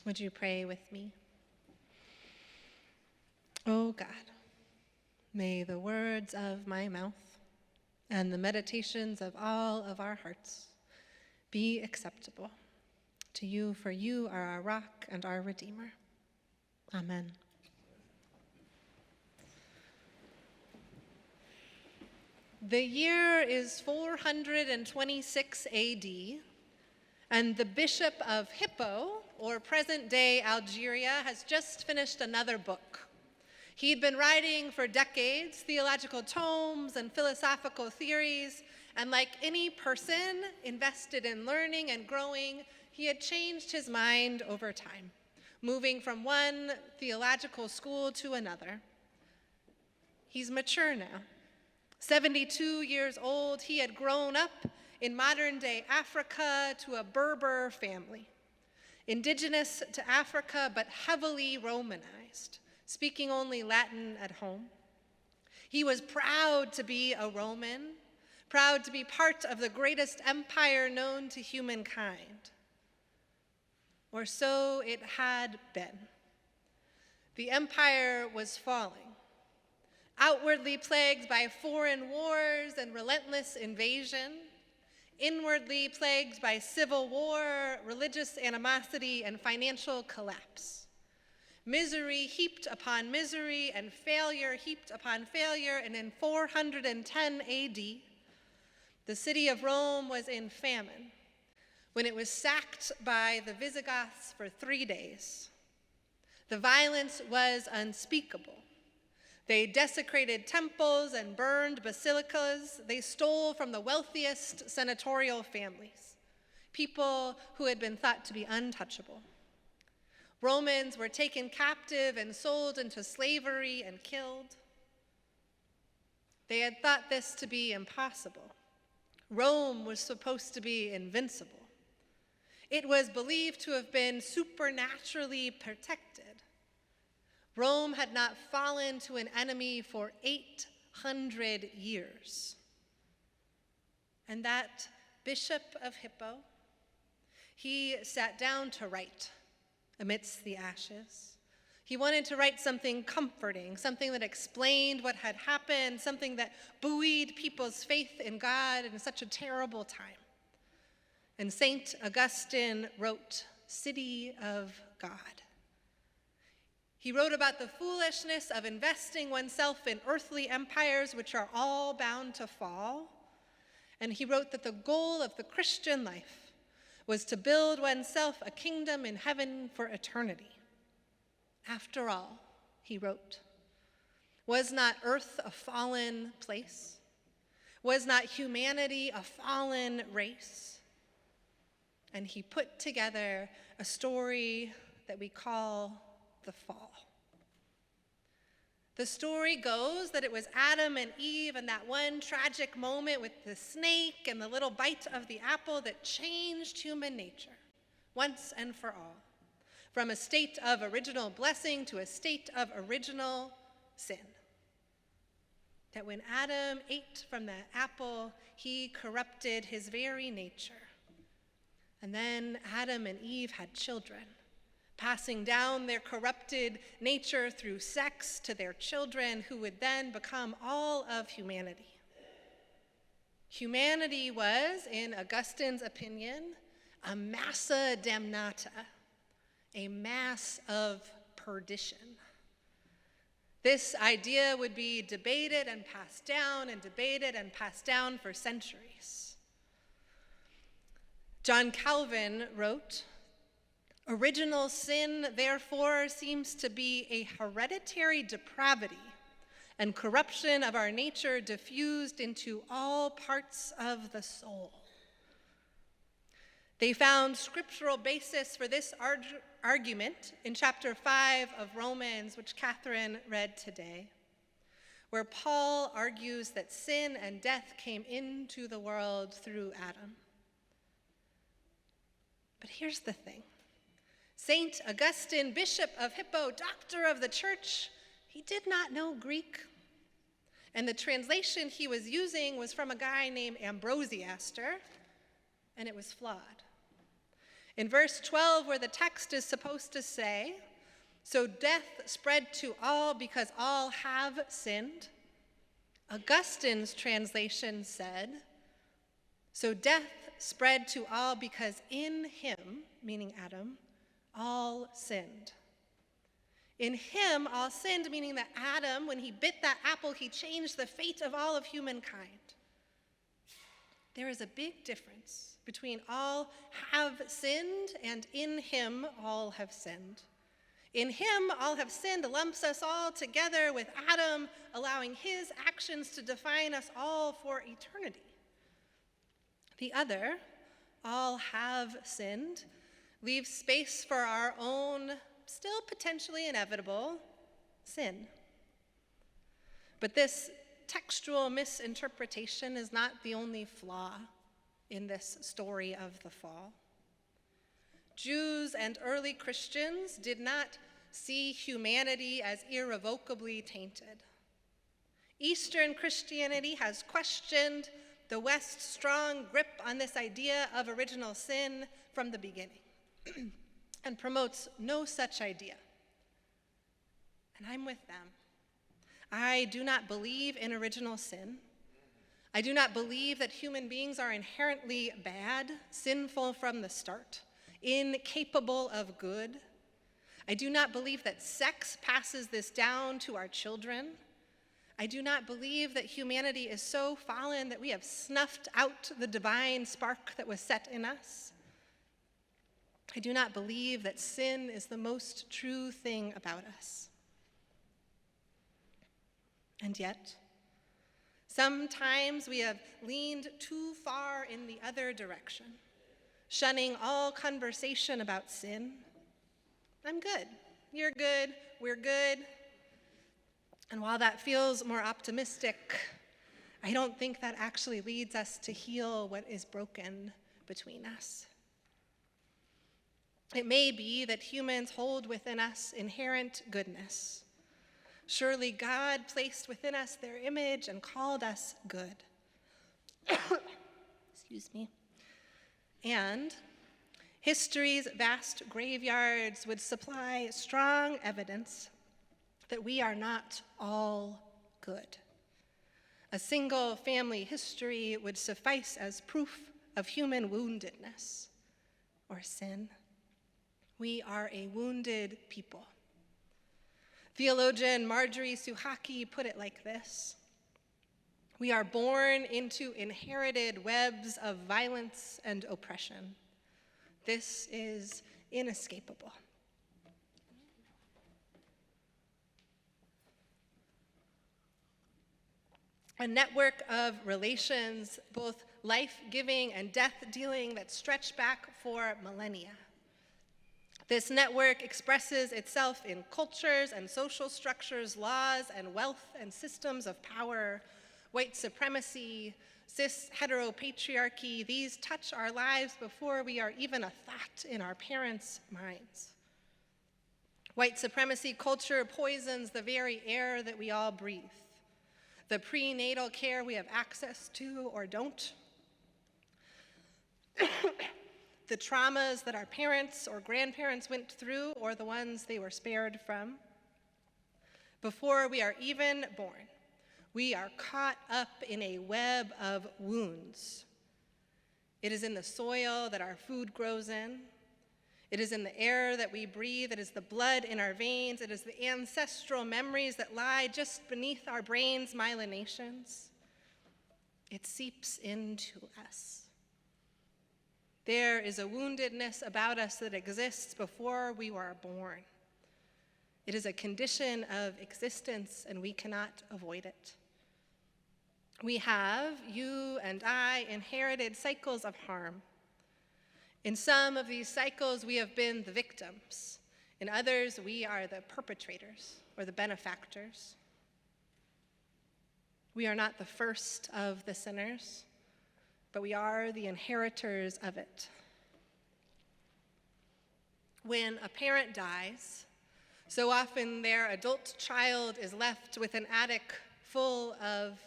Would you pray with me? O God, may the words of my mouth and the meditations of all of our hearts be acceptable to you, for you are our rock and our Redeemer. Amen. The year is 426 AD, and the Bishop of Hippo, or present-day Algeria, has just finished another book. He'd been writing for decades theological tomes and philosophical theories, and like any person invested in learning and growing, he had changed his mind over time, moving from one theological school to another. He's mature now. 72 years old, he had grown up in modern-day Africa to a Berber family, indigenous to Africa but heavily Romanized, speaking only Latin at home. He was proud to be a Roman, proud to be part of the greatest empire known to humankind. Or so it had been. The empire was falling, outwardly plagued by foreign wars and relentless invasion, inwardly plagued by civil war, religious animosity, and financial collapse. Misery heaped upon misery and failure heaped upon failure, and in 410 AD, the city of Rome was in famine when it was sacked by the Visigoths for 3 days. The violence was unspeakable. They desecrated temples and burned basilicas. They stole from the wealthiest senatorial families, people who had been thought to be untouchable. Romans were taken captive and sold into slavery and killed. They had thought this to be impossible. Rome was supposed to be invincible. It was believed to have been supernaturally protected. Rome had not fallen to an enemy for 800 years. And that Bishop of Hippo, he sat down to write amidst the ashes. He wanted to write something comforting, something that explained what had happened, something that buoyed people's faith in God in such a terrible time. And St. Augustine wrote, City of God. He wrote about the foolishness of investing oneself in earthly empires which are all bound to fall. And he wrote that the goal of the Christian life was to build oneself a kingdom in heaven for eternity. After all, he wrote, was not earth a fallen place? Was not humanity a fallen race? And he put together a story that we call the fall. The story goes that it was Adam and Eve and that one tragic moment with the snake and the little bite of the apple that changed human nature once and for all, from a state of original blessing to a state of original sin. That when Adam ate from that apple, he corrupted his very nature. And then Adam and Eve had children, passing down their corrupted nature through sex to their children, who would then become all of humanity. Humanity was, in Augustine's opinion, a massa damnata, a mass of perdition. This idea would be debated and passed down and debated and passed down for centuries. John Calvin wrote, original sin, therefore, seems to be a hereditary depravity and corruption of our nature diffused into all parts of the soul. They found scriptural basis for this argument in chapter 5 of Romans, which Catherine read today, where Paul argues that sin and death came into the world through Adam. But here's the thing. St. Augustine, Bishop of Hippo, doctor of the church, he did not know Greek. And the translation he was using was from a guy named Ambrosiaster, and it was flawed. In verse 12, where the text is supposed to say, "So death spread to all because all have sinned," Augustine's translation said, "So death spread to all because in him," meaning Adam, "all sinned." In him, all sinned, meaning that Adam, when he bit that apple, he changed the fate of all of humankind. There is a big difference between all have sinned and in him, all have sinned. In him, all have sinned lumps us all together with Adam, allowing his actions to define us all for eternity. The other, all have sinned, leaves space for our own, still potentially inevitable, sin. But this textual misinterpretation is not the only flaw in this story of the fall. Jews and early Christians did not see humanity as irrevocably tainted. Eastern Christianity has questioned the West's strong grip on this idea of original sin from the beginning and promotes no such idea. And I'm with them. I do not believe in original sin. I do not believe that human beings are inherently bad, sinful from the start, incapable of good. I do not believe that sex passes this down to our children. I do not believe that humanity is so fallen that we have snuffed out the divine spark that was set in us. I do not believe that sin is the most true thing about us. And yet, sometimes we have leaned too far in the other direction, shunning all conversation about sin. I'm good, you're good, we're good. And while that feels more optimistic, I don't think that actually leads us to heal what is broken between us. It may be that humans hold within us inherent goodness. Surely God placed within us their image and called us good. Excuse me. And history's vast graveyards would supply strong evidence that we are not all good. A single family history would suffice as proof of human woundedness or sin. We are a wounded people. Theologian Marjorie Suchaki put it like this: "We are born into inherited webs of violence and oppression. This is inescapable." A network of relations, both life-giving and death-dealing, that stretch back for millennia. This network expresses itself in cultures and social structures, laws and wealth and systems of power, white supremacy, cis-heteropatriarchy. These touch our lives before we are even a thought in our parents' minds. White supremacy culture poisons the very air that we all breathe, the prenatal care we have access to or don't, the traumas that our parents or grandparents went through or the ones they were spared from. Before we are even born, we are caught up in a web of wounds. It is in the soil that our food grows in. It is in the air that we breathe. It is the blood in our veins. It is the ancestral memories that lie just beneath our brain's myelinations. It seeps into us. There is a woundedness about us that exists before we were born. It is a condition of existence, and we cannot avoid it. We have, you and I, inherited cycles of harm. In some of these cycles, we have been the victims. In others, we are the perpetrators or the benefactors. We are not the first of the sinners, but we are the inheritors of it. When a parent dies, so often their adult child is left with an attic full of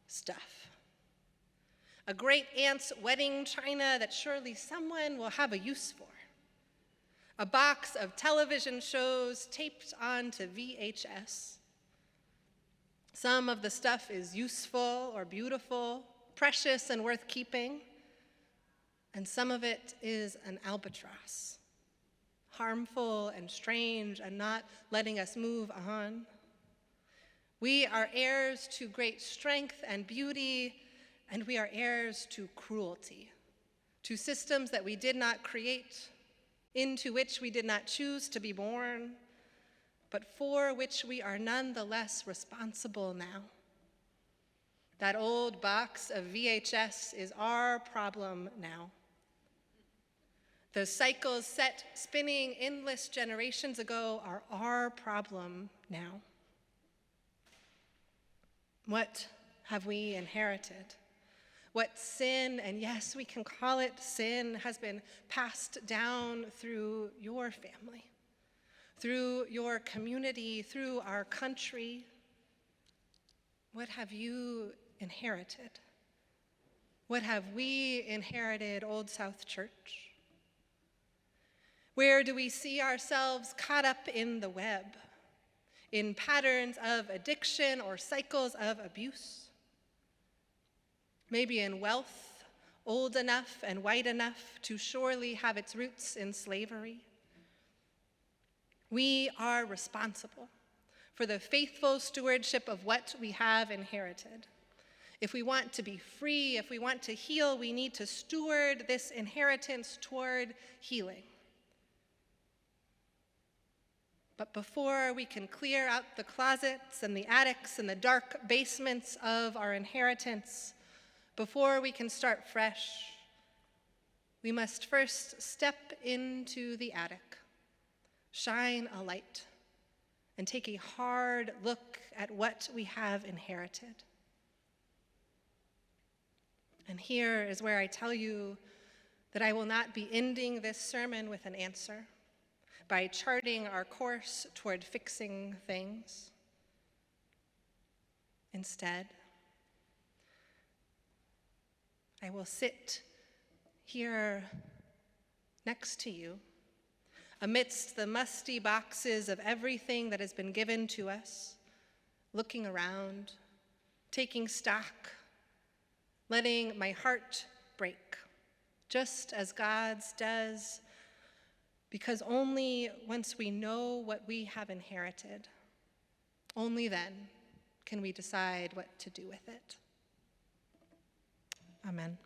stuff. A great aunt's wedding china that surely someone will have a use for. a box of television shows taped onto VHS. Some of the stuff is useful or beautiful, precious and worth keeping, and some of it is an albatross, harmful and strange and not letting us move on. We are heirs to great strength and beauty, and we are heirs to cruelty, to systems that we did not create, into which we did not choose to be born, but for which we are nonetheless responsible now. That old box of VHS is our problem now. The cycles set spinning endless generations ago are our problem now. What have we inherited? What sin, and yes, we can call it sin, has been passed down through your family, through your community, through our country? What have you inherited? What have we inherited, Old South Church? Where do we see ourselves caught up in the web, in patterns of addiction or cycles of abuse? Maybe in wealth, old enough and white enough to surely have its roots in slavery. We are responsible for the faithful stewardship of what we have inherited. If we want to be free, if we want to heal, we need to steward this inheritance toward healing. But before we can clear out the closets and the attics and the dark basements of our inheritance, before we can start fresh, we must first step into the attic, shine a light, and take a hard look at what we have inherited. And here is where I tell you that I will not be ending this sermon with an answer, by charting our course toward fixing things. Instead, I will sit here next to you, amidst the musty boxes of everything that has been given to us, looking around, taking stock, letting my heart break, just as God's does, because only once we know what we have inherited, only then can we decide what to do with it. Amen.